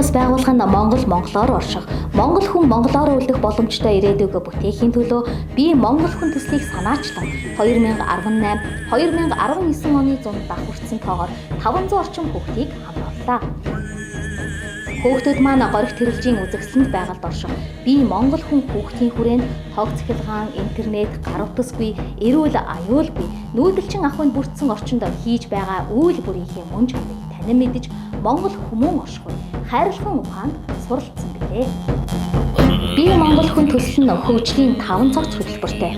улс байгуулах нь монголоор орших, монгол хүн монголоор үлдэх боломжтой ирээдүг бүтээхийн төлөө би монгол хүн төслийг санаачлан 2018, 2019 оны зунд давхурсан тоогоор 500 орчим хүүхдийг хамрууллаа. Хүүхдүүд маань горих тэрэлжийн үзэгсэлэнд байгальд орших, би монгол хүн хүүхдийн хүрээнд тог цахилгаан, интернет, гар утасгүй, эрүүл аюулгүй, нүүдэлчин ахуйн бүрдсэн орчинд хийж байгаа үйл бүрийнхээ мөн чанарыг танин мэдэж монгол хүмүүн оршихуй хайрлах ухаанд суралцсан билээ. Би монгол хүн төсөл нь хөгжлийн 5 цогц хөтөлбөртэй.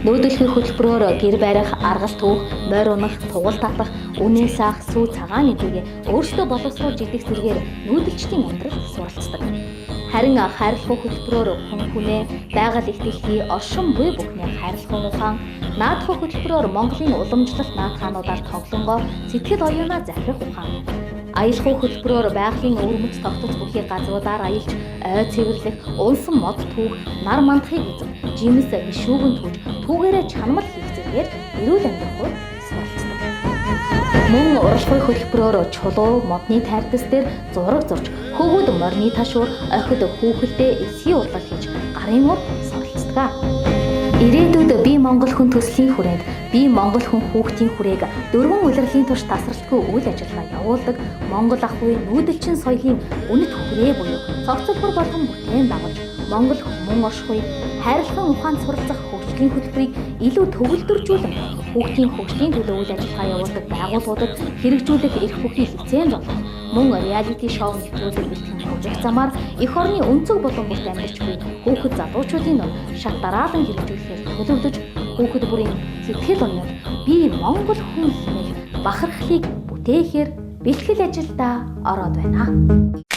Нүүдэлхийн хөтөлбөрөөр гэр барих, аргал түүх, морь унах, тугал татах, үнэн саах, сүү цагаан эдгээр өөрсдөө боловсруулж идэх зэргээр нүүдэлчдийн амьдрал суралцдаг. Харин хайрлах хөтөлбөрөөр хүн хүнээ, байгаль ихтэйхий, оршин буй бүхнээ хайрлах ухаан, наадах хөтөлбөрөөр Монголын уламжлалт наадхаануудаар тоглонгоо сэтгэл оюунаа захирах ухаан. Аялах хөтөлбөрөөр байгалийн өвөрмөц тогтоц бүхий газруудаар аялж, ой цэвэрлэх, унсан мод түүх, нар мандахыг үзэх, жимс гişүүгэн түүж, түүгээрээ чанамал хийх зэргээр эрүүл амьдрахыг суралцдаг. Мөн уралдах хөтөлбөрөөр чулуу, модны тайрдас дээр зураг зурж, хөвгүүд морины ташуур, охид хүүхэлдээ эсхий урлал хийж, гарын ур суралцдаг. Ирээдүйд би монгол хүн төслийн хүрээнд би монгол хүн хүүхдийн хүрээг дөрвөн улирлын турш тасралтгүй үйл ажиллагаа явуулдаг монгол ахуй нүүдэлчин соёлын үнэт хүрээ буюу цогцлбор болгон бүтээн дагуулж монгол хүмүүн оршихуй хайрлах ухаанд суралцах хөгжлийн хөтөлбөрийг илүү төвлөрдүүлэн хүүхдийн хөгжлийн төлөө үйл ажиллагаа явуулдаг байгууллагуудад хэрэгжүүлэх эрх бүхий лиценз олох мөн реалити шоу нэвтрүүлэг бэлтгэн хөгжих замаар эх орны өнцөг болон бүрт амьдарч буй хүүхэд залуучуудын дунд шат дараалан хэрэгжүүлэхээр төлөвлөж хүүхэд бүрийн сэтгэл өнөд би монгол хүн хэмээх бахархлыг бүтээхээр бэлтгэл ажилдаа ороод байна.